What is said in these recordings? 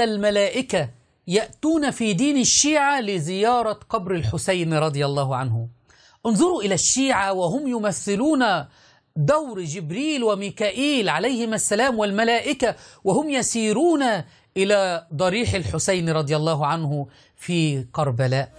حتى الملائكة يأتون في دين الشيعة لزيارة قبر الحسين رضي الله عنه. انظروا إلى الشيعة وهم يمثلون دور جبريل وميكائيل عليهما السلام والملائكة، وهم يسيرون إلى ضريح الحسين رضي الله عنه في كربلاء.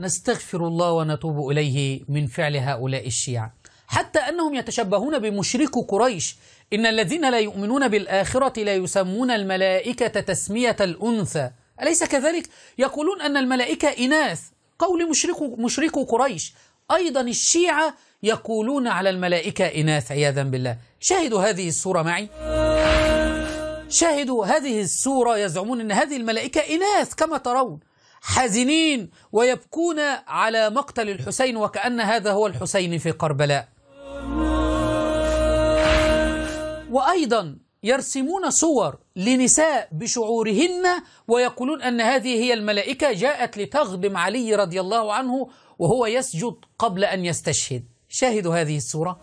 نستغفر الله ونتوب إليه من فعل هؤلاء الشيعة، حتى أنهم يتشبهون بمشركو قريش. إن الذين لا يؤمنون بالآخرة لا يسمون الملائكة تسمية الأنثى، أليس كذلك؟ يقولون أن الملائكة إناث، قول مشركو قريش. أيضا الشيعة يقولون على الملائكة إناث عياذا بالله. شاهدوا هذه الصورة معي، شاهدوا هذه الصورة. يزعمون أن هذه الملائكة إناث كما ترون، حزنين ويبكون على مقتل الحسين وكأن هذا هو الحسين في كربلاء. وأيضا يرسمون صور لنساء بشعورهن ويقولون أن هذه هي الملائكة جاءت لتخدم علي رضي الله عنه وهو يسجد قبل أن يستشهد. شاهدوا هذه الصورة،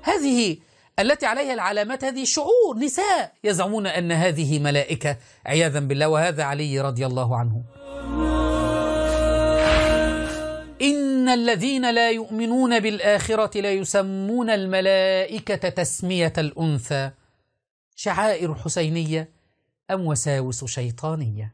هذه التي عليها العلامات، هذه شعور نساء يزعمون أن هذه ملائكة عياذا بالله، وهذا علي رضي الله عنه. إن الذين لا يؤمنون بالآخرة لا يسمون الملائكة تسمية الأنثى. شعائر حسينية أم وساوس شيطانية؟